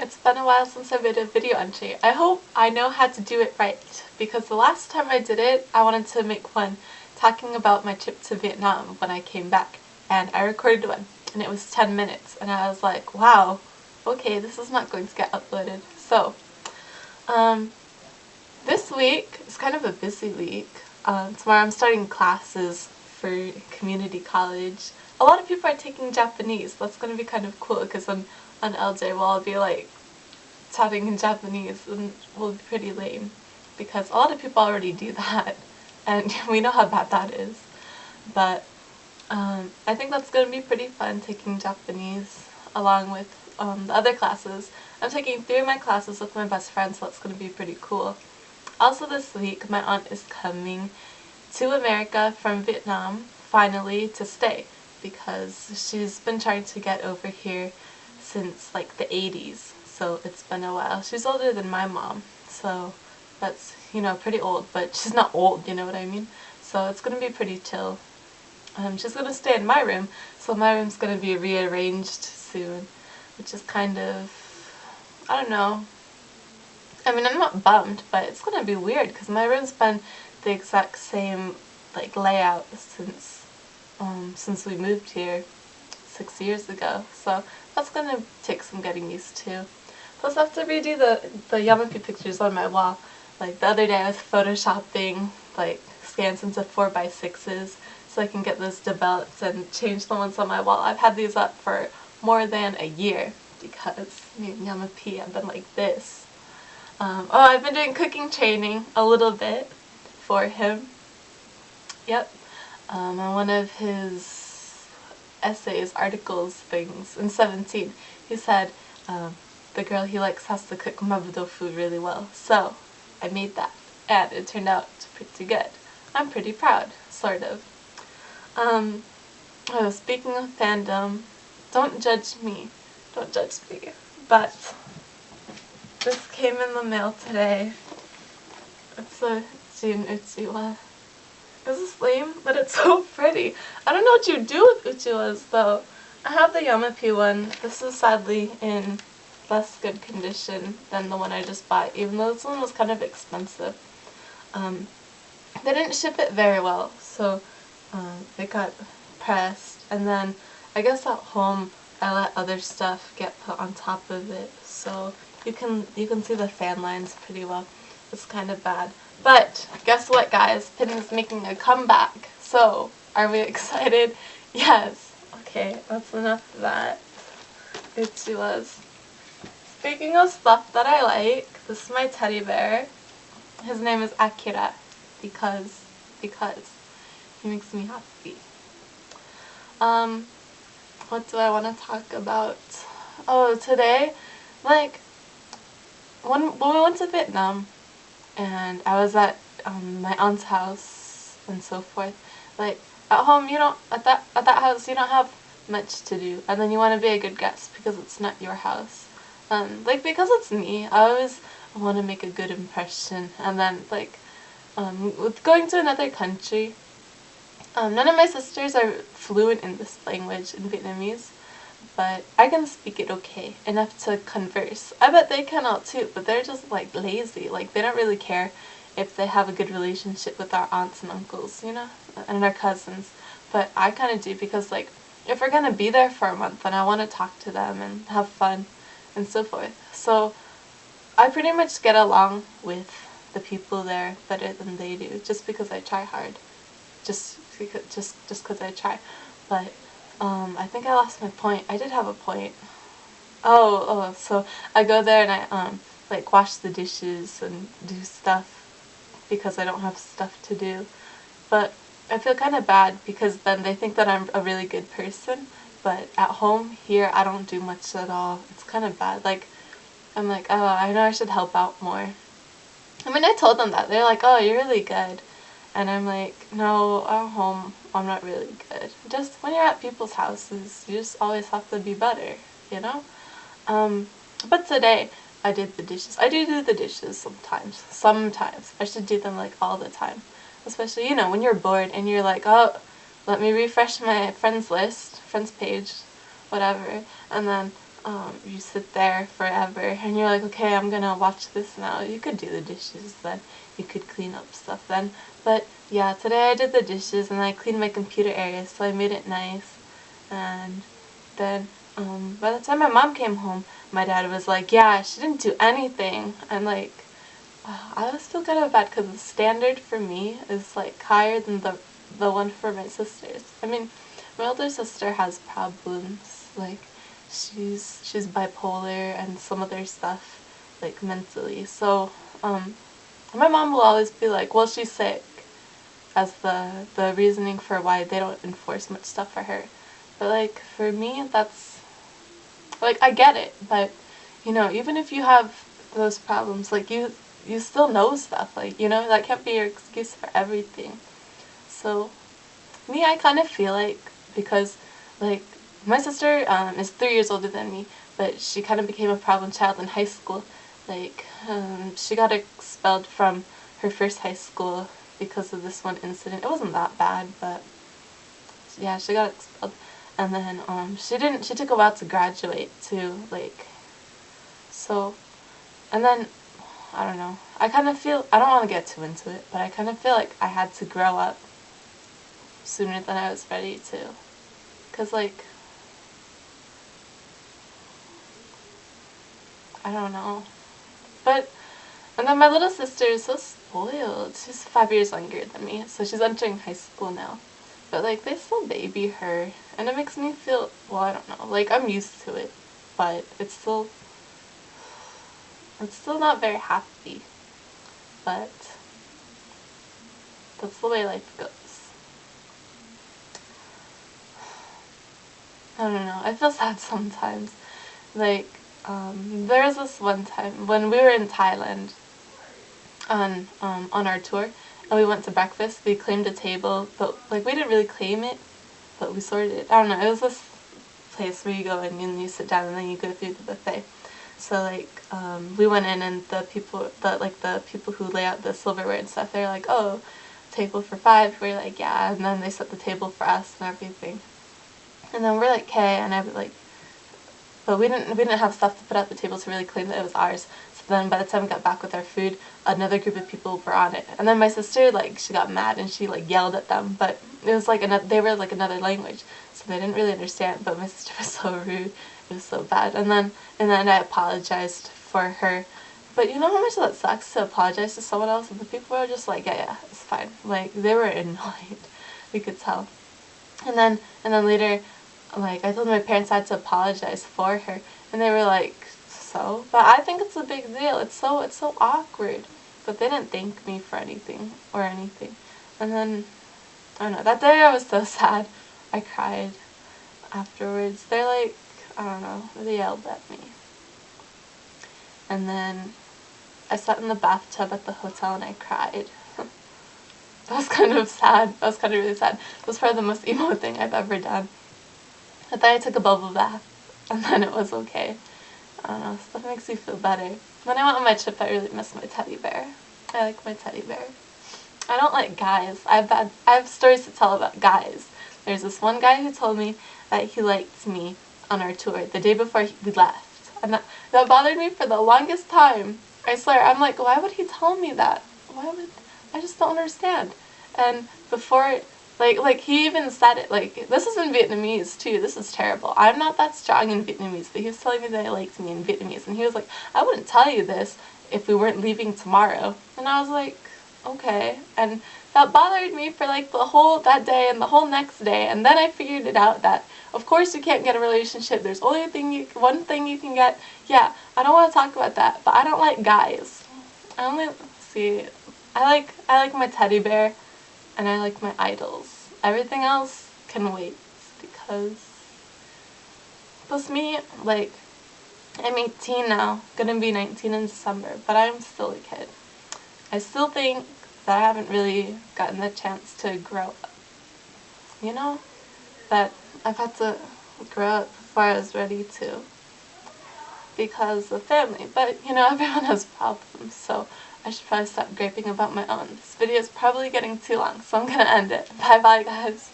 It's been a while since I made a video entry. I hope I know how to do it right, because the last time I did it, I wanted to make one talking about my trip to Vietnam when I came back, and I recorded one, and it was 10 minutes, and I was like, wow, okay, this is not going to get uploaded. So, this week is kind of a busy week. Tomorrow I'm starting classes for community college. A lot of people are taking Japanese. That's going to be kind of cool because on LJ we'll all be like chatting in Japanese and will be pretty lame because a lot of people already do that and we know how bad that is. But I think that's going to be pretty fun taking Japanese along with the other classes. I'm taking 3 of my classes with my best friend, so that's going to be pretty cool. Also this week, my aunt is coming to America from Vietnam, finally, to stay, because she's been trying to get over here since like the 80s, so it's been a while. She's older than my mom, so that's, you know, pretty old, but she's not old, you know what I mean? So it's going to be pretty chill. She's going to stay in my room, so my room's going to be rearranged soon, which is kind of, I don't know. I mean, I'm not bummed, but it's going to be weird because my room's been the exact same like layout since we moved here 6 years ago. So that's going to take some getting used to. Plus I have to redo the Yamapi pictures on my wall. Like the other day I was photoshopping like scans into 4x6s so I can get those developed and change the ones on my wall. I've had these up for more than a year because me and Yamapi have been like this. Oh, I've been doing cooking training a little bit for him. Yep. On one of his essays, articles, things, in 17, he said the girl he likes has to cook mabudo food really well. So, I made that, and it turned out pretty good. I'm pretty proud, sort of. Oh, speaking of fandom, don't judge me. Don't judge me. But this came in the mail today. It's a Jin Uchiwa. Is this lame? But it's so pretty. I don't know what you do with Uchiwas though. I have the Yamapi one. This is sadly in less good condition than the one I just bought, even though this one was kind of expensive. They didn't ship it very well, so it got pressed, and then I guess at home I let other stuff get put on top of it, so you can see the fan lines pretty well. It's kind of bad. But guess what, guys? Pin is making a comeback. So, are we excited? Yes. Okay, that's enough of that. Uchiwas. Speaking of stuff that I like, this is my teddy bear. His name is Akira because he makes me happy. What do I want to talk about? Oh, today, like, when we went to Vietnam, and I was at my aunt's house and so forth. Like at home, you don't at that house you don't have much to do, and then you want to be a good guest because it's not your house. Like because it's me, I always want to make a good impression, and then like with going to another country. None of my sisters are fluent in this language, in Vietnamese, but I can speak it okay, enough to converse. I bet they can all too, but they're just like lazy. Like they don't really care if they have a good relationship with our aunts and uncles, you know, and our cousins. But I kind of do because like if we're gonna be there for a month, then I want to talk to them and have fun and so forth. So I pretty much get along with the people there better than they do, just because I try hard. Just because I try. But I think I lost my point. I did have a point. So I go there and I like wash the dishes and do stuff because I don't have stuff to do. But I feel kind of bad because then they think that I'm a really good person. But at home here, I don't do much at all. It's kind of bad. Like I'm like, oh, I know I should help out more. I mean, I told them that. They're like, oh, you're really good. And I'm like, no, at home, I'm not really good. Just when you're at people's houses, you just always have to be better, you know? But today, I did the dishes. I do the dishes sometimes. Sometimes. I should do them, like, all the time. Especially, you know, when you're bored and you're like, oh, let me refresh my friends list, friends page, whatever. And then you sit there forever and you're like, okay, I'm gonna watch this now. You could do the dishes then. You could clean up stuff then. But yeah, today I did the dishes and I cleaned my computer area, so I made it nice. And then by the time my mom came home, my dad was like, yeah, she didn't do anything. And like, I was still kind of bad because the standard for me is like higher than the one for my sisters. I mean, my older sister has problems, like she's bipolar and some other stuff, like mentally. So my mom will always be like, well, she's sick, as the reasoning for why they don't enforce much stuff for her. But like for me, that's like, I get it, but you know, even if you have those problems, like you still know stuff, like, you know, that can't be your excuse for everything. So me, I kind of feel like, because like my sister is 3 years older than me, but she kind of became a problem child in high school. Like she got expelled from her first high school because of this one incident. It wasn't that bad, but yeah, she got expelled. And then she took a while to graduate too, like, so. And then I don't know, I kind of feel, I don't want to get too into it, but I kind of feel like I had to grow up sooner than I was ready to. Because like, I don't know. But, and then my little sister is so spoiled. She's 5 years younger than me, so she's entering high school now. But like, they still baby her, and it makes me feel, well, I don't know, like, I'm used to it, but it's still not very happy. But that's the way life goes. I don't know, I feel sad sometimes. Like, there was this one time when we were in Thailand on our tour, and we went to breakfast. We claimed a table, but like, we didn't really claim it, but we sorted it. I don't know, it was this place where you go and you sit down and then you go through the buffet. So like, we went in, and the people who lay out the silverware and stuff, they're like, oh, table for 5. We're like, yeah, and then they set the table for us and everything. And then we're like, okay, and I was like, but we didn't have stuff to put at the table to really claim that it was ours. So then by the time we got back with our food, another group of people were on it. And then my sister, like, she got mad and she like yelled at them, but it was like they were like another language, so they didn't really understand. But my sister was so rude, it was so bad. And then I apologized for her. But you know how much that sucks to apologize to someone else, and the people were just like, yeah, it's fine. Like, they were annoyed. We could tell. And then later, like, I told my parents I had to apologize for her, and they were like, so? But I think it's a big deal. It's so awkward. But they didn't thank me for anything or anything. And then, I don't know, that day I was so sad. I cried afterwards. They're like, I don't know, they yelled at me. And then I sat in the bathtub at the hotel and I cried. That was kind of sad. That was kind of really sad. It was probably the most emo thing I've ever done. And then I took a bubble bath, and then it was okay. I don't know, stuff makes me feel better. When I went on my trip, I really missed my teddy bear. I like my teddy bear. I don't like guys. I have stories to tell about guys. There's this one guy who told me that he liked me on our tour the day before we left. And that bothered me for the longest time. I swear, I'm like, why would he tell me that? I just don't understand. And before, like he even said it, like, this is in Vietnamese too, this is terrible. I'm not that strong in Vietnamese, but he was telling me that he liked me in Vietnamese, and he was like, I wouldn't tell you this if we weren't leaving tomorrow. And I was like, okay. And that bothered me for like that day and the whole next day, and then I figured it out that, of course, you can't get a relationship. There's only one thing you can get. Yeah, I don't want to talk about that, but I don't like guys. I like my teddy bear, and I like my idols. Everything else can wait, because plus me, like, I'm 18 now, gonna be 19 in December, but I'm still a kid. I still think that I haven't really gotten the chance to grow up. You know? That I've had to grow up before I was ready to, because of family. But, you know, everyone has problems, so I should probably stop griping about my own. This video is probably getting too long, so I'm gonna end it. Bye bye, guys.